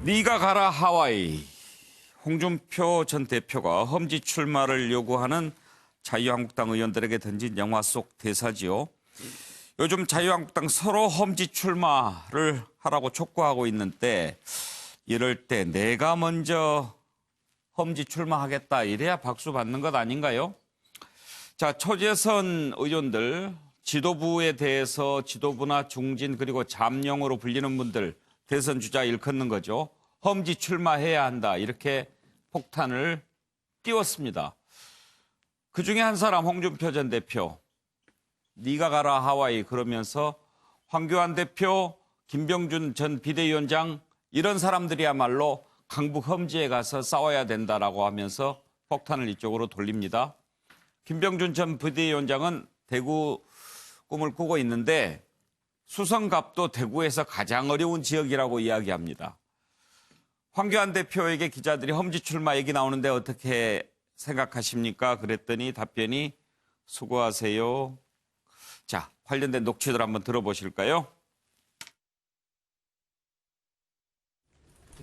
네가 가라 하와이. 홍준표 전 대표가 험지 출마를 요구하는 자유한국당 의원들에게 던진 영화 속 대사지요. 요즘 자유한국당 서로 험지 출마를 하라고 촉구하고 있는데 이럴 때 내가 먼저 험지 출마하겠다 이래야 박수 받는 것 아닌가요? 자, 초재선 의원들, 지도부에 대해서 지도부나 중진 그리고 잠룡으로 불리는 분들 대선 주자 일컫는 거죠. 험지 출마해야 한다 이렇게 폭탄을 띄웠습니다. 그중에 한 사람 홍준표 전 대표. 네가 가라 하와이 그러면서 황교안 대표, 김병준 전 비대위원장 이런 사람들이야말로 강북 험지에 가서 싸워야 된다라고 하면서 폭탄을 이쪽으로 돌립니다. 김병준 전 비대위원장은 대구 꿈을 꾸고 있는데 수성갑도 대구에서 가장 어려운 지역이라고 이야기합니다. 황교안 대표에게 기자들이 험지 출마 얘기 나오는데 어떻게 생각하십니까? 그랬더니 답변이 수고하세요. 자, 관련된 녹취들 한번 들어보실까요?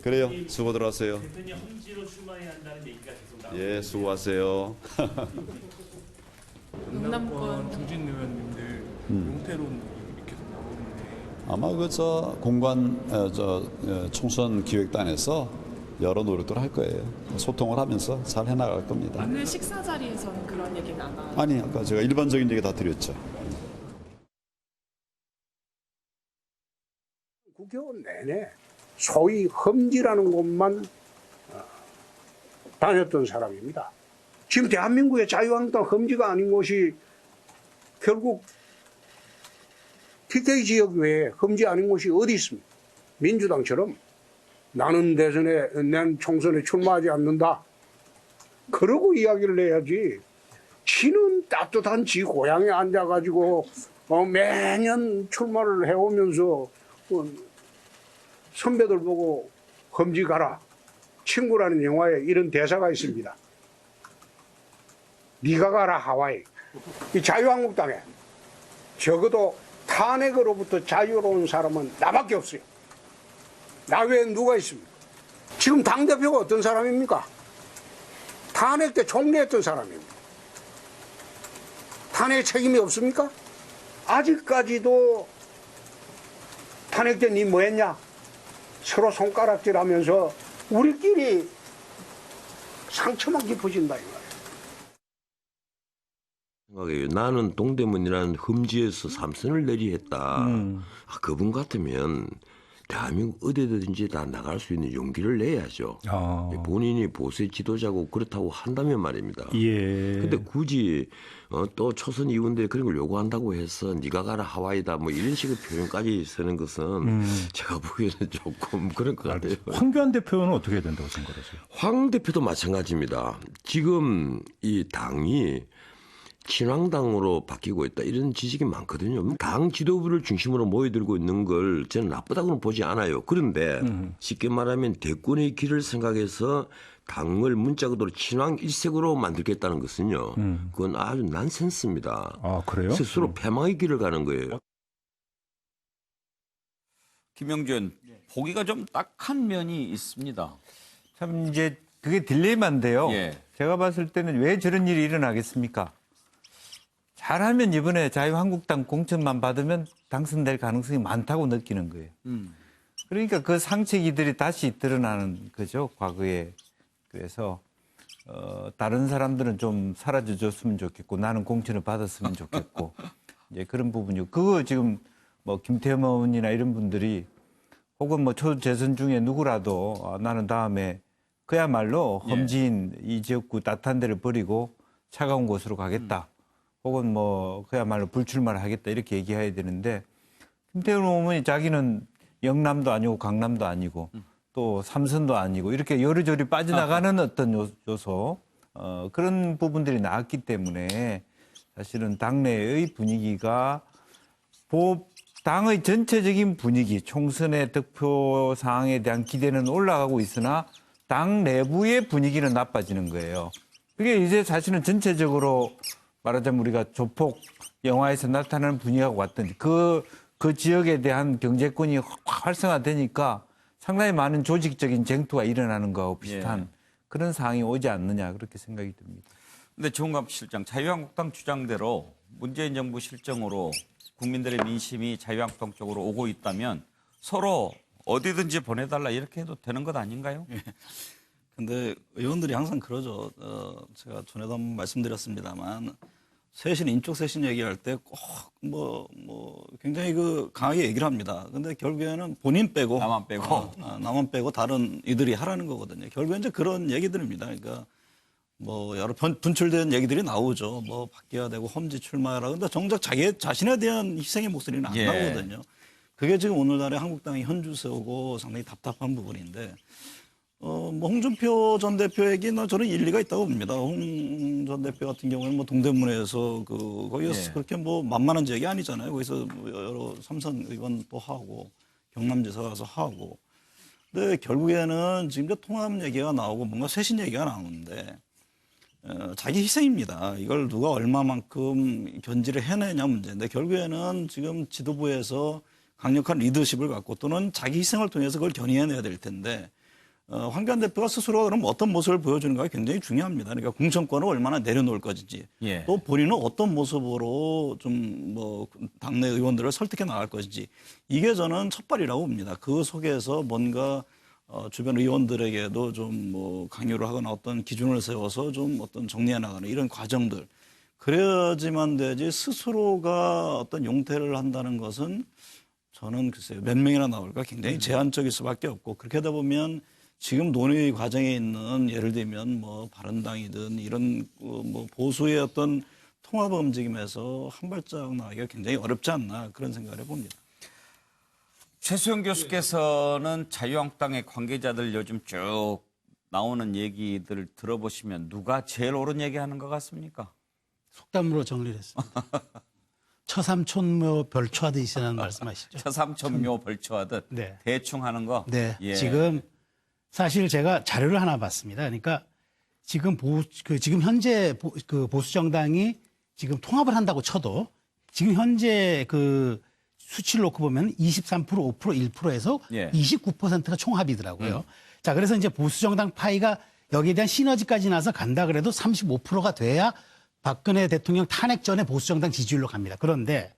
그래요. 수고들 하세요. 대표님 험지로 출마해야 한다는 얘기가 계속 나오고 예, 수고하세요. 영남권 중진 의원님들 용태론 계속 나오는데 아마 공관 총선 기획단에서 여러 노력들을 할 거예요. 소통을 하면서 잘 해나갈 겁니다. 오늘 식사 자리에서는 그런 얘기는 안 나와요. 아니, 아까 제가 일반적인 얘기 다 드렸죠. 국회의원 내내 소위 험지라는 곳만 다녔던 사람입니다. 지금 대한민국의 자유한국당 험지가 아닌 곳이 결국 TK 지역 외에 험지 아닌 곳이 어디 있습니까? 민주당처럼 나는 난 총선에 출마하지 않는다. 그러고 이야기를 해야지. 지는 따뜻한 지 고향에 앉아가지고 매년 출마를 해오면서 선배들 보고 험지 가라. 친구라는 영화에 이런 대사가 있습니다. 네가 가라 하와이. 이 자유한국당에 적어도 탄핵으로부터 자유로운 사람은 나밖에 없어요. 나 외에 누가 있습니까? 지금 당대표가 어떤 사람입니까? 탄핵 때 총리했던 사람입니다. 탄핵 책임이 없습니까? 아직까지도 탄핵 때 니 뭐했냐? 서로 손가락질하면서 우리끼리 상처만 깊어진다 이거예요. 생각해요. 나는 동대문이라는 험지에서 삼선을 내리했다. 아, 그분 같으면 대한민국 어디든지 다 나갈 수 있는 용기를 내야죠. 본인이 보수의 지도자고 그렇다고 한다면 말입니다. 예. 근데 굳이 또 초선 의원들이 그런 걸 요구한다고 해서 네가 가라 하와이다 뭐 이런 식의 표현까지 쓰는 것은 제가 보기에는 조금 그런 것 같아요. 황교안 대표는 어떻게 해야 된다고 생각하세요? 황 대표도 마찬가지입니다. 지금 이 당이 친황당으로 바뀌고 있다 이런 지식이 많거든요. 당 지도부를 중심으로 모여들고 있는 걸 저는 나쁘다고는 보지 않아요. 그런데 쉽게 말하면 대권의 길을 생각해서 당을 문자그대로 친황 일색으로 만들겠다는 것은요. 그건 아주 난센스입니다. 아, 그래요? 스스로 패망의 길을 가는 거예요. 김영준, 보기가 좀 딱한 면이 있습니다. 참 이제 그게 딜레마인데요. 예. 제가 봤을 때는 왜 저런 일이 일어나겠습니까? 잘하면 이번에 자유한국당 공천만 받으면 당선될 가능성이 많다고 느끼는 거예요. 그러니까 그 상책이들이 다시 드러나는 거죠, 과거에. 그래서 다른 사람들은 좀 사라져줬으면 좋겠고 나는 공천을 받았으면 좋겠고 이제 그런 부분이고 그거 지금 뭐 김태흠 의원이나 이런 분들이 혹은 뭐 초재선 중에 누구라도 나는 다음에 그야말로 험지인 이 지역구 따뜻한 데를 버리고 차가운 곳으로 가겠다. 혹은 뭐 그야말로 불출마를 하겠다 이렇게 얘기해야 되는데 김태흠 의원이 자기는 영남도 아니고 강남도 아니고 또 삼선도 아니고 이렇게 요리조리 빠져나가는 어떤 요소 그런 부분들이 나왔기 때문에 사실은 당내의 분위기가 당의 전체적인 분위기 총선의 득표 사항에 대한 기대는 올라가고 있으나 당 내부의 분위기는 나빠지는 거예요. 그게 이제 사실은 전체적으로 말하자면 우리가 조폭 영화에서 나타나는 분위기가 왔던 그 지역에 대한 경제권이 활성화되니까 상당히 많은 조직적인 쟁투가 일어나는 거하고 비슷한 예. 그런 상황이 오지 않느냐 그렇게 생각이 듭니다. 근데 정갑 실장, 자유한국당 주장대로 문재인 정부 실정으로 국민들의 민심이 자유한국당 쪽으로 오고 있다면 서로 어디든지 보내달라 이렇게 해도 되는 것 아닌가요? 근데 의원들이 항상 그러죠. 제가 전에도 한번 말씀드렸습니다만 쇄신, 인적 쇄신 얘기할 때 꼭 굉장히 강하게 얘기를 합니다. 근데 결국에는 본인 빼고 나만 빼고 나만 빼고 다른 이들이 하라는 거거든요. 결국엔 이제 그런 얘기들입니다. 그러니까 여러 분출된 얘기들이 나오죠. 바뀌어야 되고 험지 출마하라. 근데 정작 자기 자신에 대한 희생의 목소리는 안 예. 나오거든요. 그게 지금 오늘날의 한국당의 현주소고 상당히 답답한 부분인데 홍준표 전 대표 얘기 저는 일리가 있다고 봅니다. 홍 전 대표 같은 경우는 동대문에서 거기서 예. 그렇게 만만한 지역이 아니잖아요. 거기서 여러 삼선 의원 또 하고 경남지사 가서 하고. 근데 결국에는 지금 통합 얘기가 나오고 뭔가 쇄신 얘기가 나오는데 자기 희생입니다. 이걸 누가 얼마만큼 견지를 해내냐 문제인데 결국에는 지금 지도부에서 강력한 리더십을 갖고 또는 자기 희생을 통해서 그걸 견인해내야 될 텐데 황교안 대표가 스스로 그럼 어떤 모습을 보여주는가가 굉장히 중요합니다. 그러니까 공천권을 얼마나 내려놓을 것인지 예. 또 본인은 어떤 모습으로 좀 당내 의원들을 설득해 나갈 것인지 이게 저는 첫발이라고 봅니다. 그 속에서 뭔가 주변 의원들에게도 좀 강요를 하거나 어떤 기준을 세워서 좀 어떤 정리해 나가는 이런 과정들 그래야지만 되지 스스로가 어떤 용퇴를 한다는 것은 저는 글쎄요 몇 명이나 나올까 굉장히 제한적일 수밖에 없고 그렇게 하다 보면 지금 논의 과정에 있는 예를 들면 바른당이든 이런 보수의 어떤 통합 움직임에서 한 발짝 나가기가 굉장히 어렵지 않나 그런 생각을 해봅니다. 최수영 교수께서는 자유한국당의 관계자들 요즘 쭉 나오는 얘기들을 들어보시면 누가 제일 옳은 얘기하는 것 같습니까? 속담으로 정리를 했습니다. 처삼촌묘 별초하듯이라는 말씀하시죠. 처삼천묘 벌초하듯 네. 대충 하는 거. 네. 예. 지금 사실 제가 자료를 하나 봤습니다. 그러니까 지금 지금 현재 보수 정당이 지금 통합을 한다고 쳐도 지금 현재 수치를 놓고 보면 23%, 5%, 1%에서 예. 29%가 총합이더라고요. 자, 그래서 이제 보수 정당 파이가 여기에 대한 시너지까지 나서 간다 그래도 35%가 돼야 박근혜 대통령 탄핵 전에 보수 정당 지지율로 갑니다. 그런데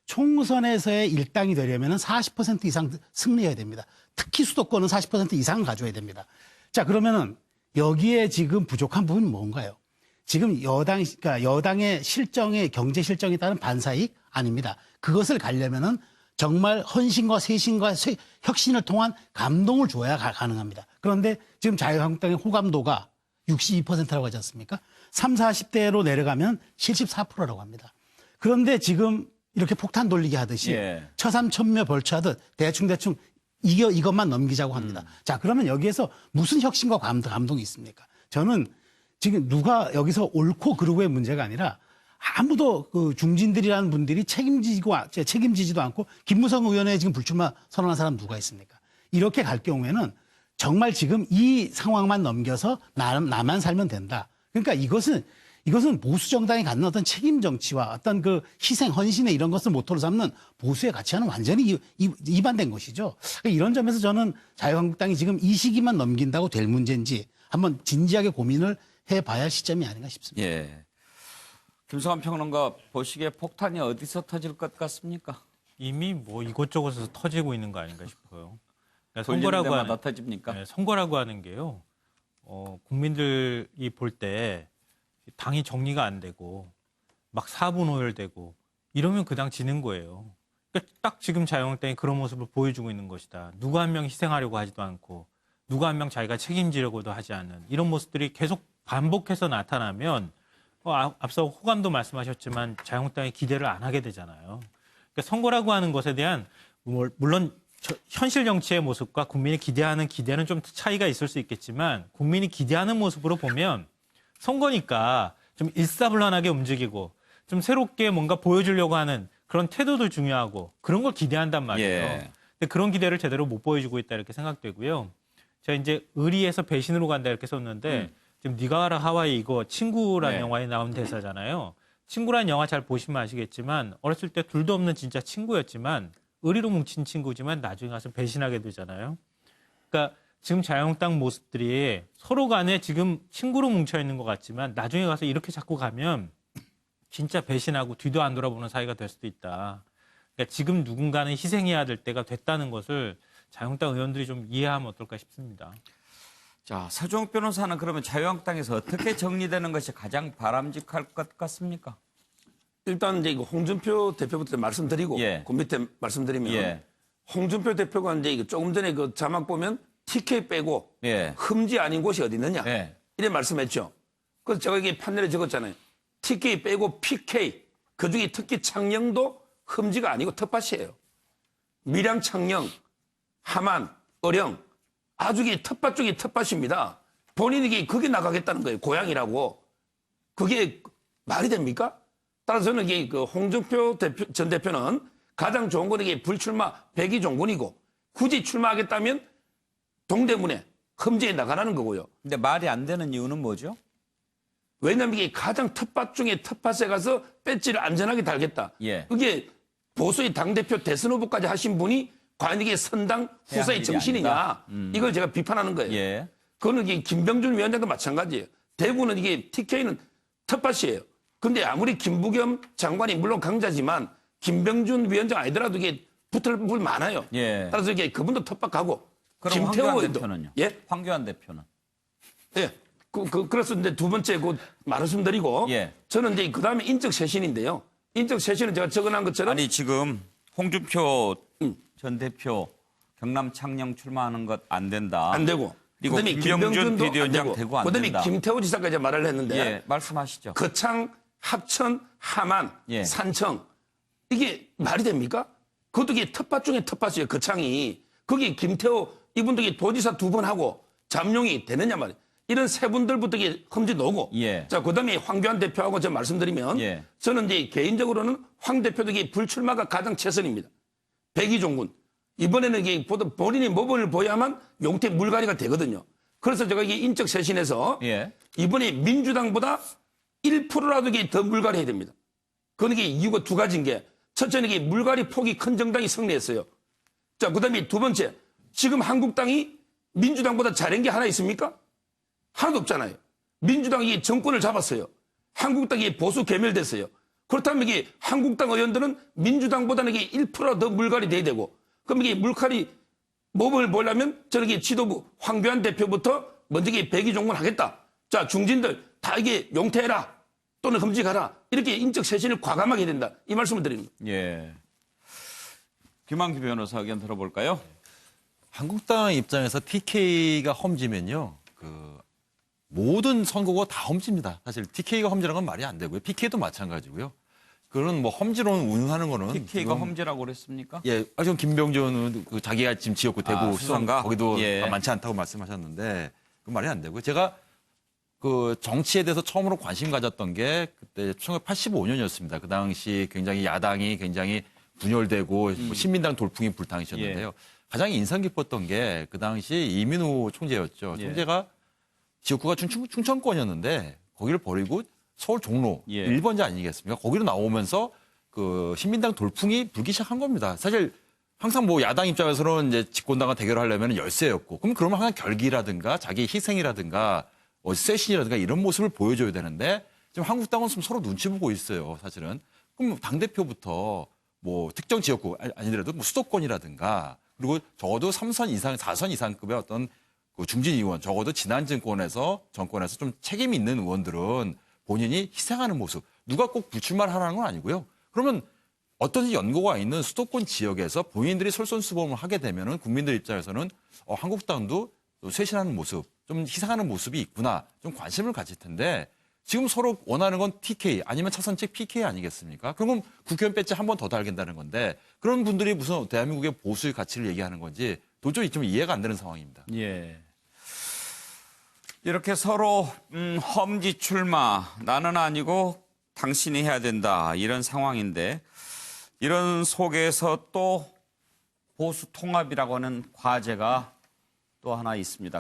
총선에서의 일당이 되려면 40% 이상 승리해야 됩니다. 특히 수도권은 40% 이상 가져야 됩니다. 자, 그러면은 여기에 지금 부족한 부분이 뭔가요? 지금 그러니까 여당의 실정에 경제 실정에 따른 반사익 아닙니다. 그것을 가려면은 정말 헌신과 쇄신과 혁신을 통한 감동을 줘야 가능합니다. 그런데 지금 자유한국당의 호감도가 62%라고 하지 않습니까? 30, 40대로 내려가면 74%라고 합니다. 그런데 지금 이렇게 폭탄 돌리기 하듯이 예. 처삼천묘 벌초하듯 대충 이것만 넘기자고 합니다. 자, 그러면 여기에서 무슨 혁신과 감동이 있습니까? 저는 지금 누가 여기서 옳고 그르고의 문제가 아니라 아무도 중진들이라는 분들이 책임지지도 않고 김무성 의원에 지금 불출마 선언한 사람 누가 있습니까? 이렇게 갈 경우에는 정말 지금 이 상황만 넘겨서 나만 살면 된다. 그러니까 이것은 보수 정당이 갖는 어떤 책임 정치와 어떤 희생, 헌신의 이런 것을 모토로 삼는 보수의 가치와는 완전히 이반된 것이죠. 이런 점에서 저는 자유한국당이 지금 이 시기만 넘긴다고 될 문제인지 한번 진지하게 고민을 해봐야 할 시점이 아닌가 싶습니다. 예. 김성환 평론가 보시기에 폭탄이 어디서 터질 것 같습니까? 이미 이곳저곳에서 터지고 있는 거 아닌가 싶어요. 그러니까 돌리는 데마다 터집니까? 네, 선거라고 하는 게요. 국민들이 볼 때 당이 정리가 안 되고 막 사분오열되고 이러면 그 당 지는 거예요. 그러니까 딱 지금 자유한국당이 그런 모습을 보여주고 있는 것이다. 누가 한 명 희생하려고 하지도 않고 누가 한 명 자기가 책임지려고도 하지 않는 이런 모습들이 계속 반복해서 나타나면 앞서 호감도 말씀하셨지만 자유한국당이 기대를 안 하게 되잖아요. 그러니까 선거라고 하는 것에 대한 물론 현실 정치의 모습과 국민이 기대하는 기대는 좀 차이가 있을 수 있겠지만 국민이 기대하는 모습으로 보면 선거니까 좀 일사불란하게 움직이고 좀 새롭게 뭔가 보여주려고 하는 그런 태도도 중요하고 그런 걸 기대한단 말이에요. 예. 근데 그런 기대를 제대로 못 보여주고 있다 이렇게 생각되고요. 제가 이제 의리에서 배신으로 간다 이렇게 썼는데 지금 네가 가라 하와이 이거 친구라는 네. 영화에 나온 대사잖아요. 친구라는 영화 잘 보시면 아시겠지만 어렸을 때 둘도 없는 진짜 친구였지만 의리로 뭉친 친구지만 나중에 가서 배신하게 되잖아요. 그러니까 지금 자유한국당 모습들이 서로 간에 지금 친구로 뭉쳐 있는 것 같지만 나중에 가서 이렇게 자꾸 가면 진짜 배신하고 뒤도 안 돌아보는 사이가 될 수도 있다. 그러니까 지금 누군가는 희생해야 될 때가 됐다는 것을 자유한국당 의원들이 좀 이해하면 어떨까 싶습니다. 자, 서종욱 변호사는 그러면 자유한국당에서 어떻게 정리되는 것이 가장 바람직할 것 같습니까? 일단 이제 홍준표 대표부터 말씀드리고 예. 그 밑에 말씀드리면 예. 홍준표 대표가 이제 조금 전에 그 자막 보면 TK 빼고 예. 흠지 아닌 곳이 어디 있느냐 예. 이래 말씀했죠. 그래서 제가 이게 판넬에 적었잖아요. TK 빼고 PK 그중에 특히 창녕도 흠지가 아니고 텃밭이에요. 밀양, 창녕, 함안, 어령 아주 이 텃밭 중에 텃밭입니다. 본인이 거기 나가겠다는 거예요. 고향이라고. 그게 말이 됩니까? 따라서 저는 이게 그 홍준표 전 대표는 가장 좋은 건 이게 불출마 백의종군이고 굳이 출마하겠다면 동대문에 흠지에 나가라는 거고요. 근데 말이 안 되는 이유는 뭐죠? 왜냐하면 이게 가장 텃밭 중에 텃밭에 가서 배지를 안전하게 달겠다. 예. 그게 보수의 당대표 대선 후보까지 하신 분이 과연 이게 선당 후사의 일이 정신이냐. 아니다. 이걸 제가 비판하는 거예요. 예. 그거는 이게 김병준 위원장도 마찬가지예요. 대구는 이게 TK는 텃밭이에요. 근데 아무리 김부겸 장관이 물론 강자지만 김병준 위원장 아니더라도 이게 붙을 분 많아요. 예. 따라서 이게 그분도 텃밭 가고 그럼 김태호 황교안 의원도. 대표는요? 예? 황교안 대표는? 예. 그래서 이제 두 번째 말씀드리고 예. 저는 이제 그 다음에 인적 쇄신인데요. 인적 쇄신은 제가 적어놓은 것처럼 아니 지금 홍준표 전 대표 경남 창녕 출마하는 것 안 된다. 안 되고 그리고 그다음에 김병준 김병준도 비대위원장 안 되고 안 그다음에 된다. 김태호 지사까지 말을 했는데 예, 말씀하시죠. 거창, 합천, 함안, 예. 산청 이게 말이 됩니까? 그것도 이게 텃밭 중에 텃밭이에요. 거창이. 거기 김태호 이분도 이게 도지사 2번 하고 잠룡이 되느냐 말이에요. 이런 세 분들부터 이게 험지 놓고. 예. 자, 그다음에 황교안 대표하고 제가 말씀드리면 예. 저는 이제 개인적으로는 황 대표도 이게 불출마가 가장 최선입니다. 백의종군. 이번에는 이게 본인이 모범을 보여야만 용태 물갈이가 되거든요. 그래서 제가 이게 인적 쇄신에서 예. 이번에 민주당보다 1%라도 이게 더 물갈이해야 됩니다. 그건 이게 이유가 두 가지인 게 첫째는 이게 물갈이 폭이 큰 정당이 승리했어요. 자, 그다음에 두 번째. 지금 한국당이 민주당보다 잘한 게 하나 있습니까? 하나도 없잖아요. 민주당이 정권을 잡았어요. 한국당이 보수 괴멸됐어요. 그렇다면 이게 한국당 의원들은 민주당보다는 이게 1%더 물갈이 돼야 되고 그럼 이게 물갈이 모범을 보려면 저는 이게 지도부 황교안 대표부터 먼저 이게 백의종군 하겠다. 자, 중진들 다 이게 용퇴해라 또는 흠직하라 이렇게 인적 쇄신을 과감하게 해야 된다. 이 말씀을 드립니다. 예. 김한기 변호사 의견 들어볼까요? 한국당 입장에서 TK가 험지면요. 모든 선거가 다 험지입니다. 사실 TK가 험지라는 건 말이 안 되고요. PK도 마찬가지고요. 그런 뭐 험지론 운운하는 거는 TK가 험지라고 그랬습니까? 예, 지금 김병준 자기가 지금 지역구 대구 수성가? 거기도 예. 많지 않다고 말씀하셨는데 그 말이 안 되고요. 제가 그 정치에 대해서 처음으로 관심 가졌던 게 그때 1985년이었습니다. 그 당시 굉장히 야당이 굉장히 분열되고 뭐 신민당 돌풍이 불 당시였는데요. 예. 가장 인상 깊었던 게 그 당시 이민우 총재였죠. 예. 총재가 지역구가 충청권이었는데 거기를 버리고 서울 종로 예. 1번지 아니겠습니까? 거기로 나오면서 그 신민당 돌풍이 불기 시작한 겁니다. 사실 항상 뭐 야당 입장에서는 이제 집권당과 대결하려면 열세였고 그러면 항상 결기라든가 자기 희생이라든가 쇄신이라든가 이런 모습을 보여줘야 되는데 지금 한국당은 좀 서로 눈치 보고 있어요. 사실은. 그럼 당대표부터 뭐 특정 지역구 아니더라도 뭐 수도권이라든가 그리고 적어도 3선 이상, 4선 이상급의 어떤 그 중진 의원, 적어도 지난 정권에서 좀 책임이 있는 의원들은 본인이 희생하는 모습, 누가 꼭 불출마를 하라는 건 아니고요. 그러면 어떤 연고가 있는 수도권 지역에서 본인들이 솔선수범을 하게 되면은 국민들 입장에서는 한국당도 쇄신하는 모습, 좀 희생하는 모습이 있구나, 좀 관심을 가질 텐데 지금 서로 원하는 건 TK 아니면 차선책 PK 아니겠습니까? 그러면 국회의원 배지 한 번 더 달긴다는 건데 그런 분들이 무슨 대한민국의 보수의 가치를 얘기하는 건지 도저히 좀 이해가 안 되는 상황입니다. 예. 이렇게 서로 험지 출마, 나는 아니고 당신이 해야 된다 이런 상황인데 이런 속에서 또 보수 통합이라고 하는 과제가 또 하나 있습니다.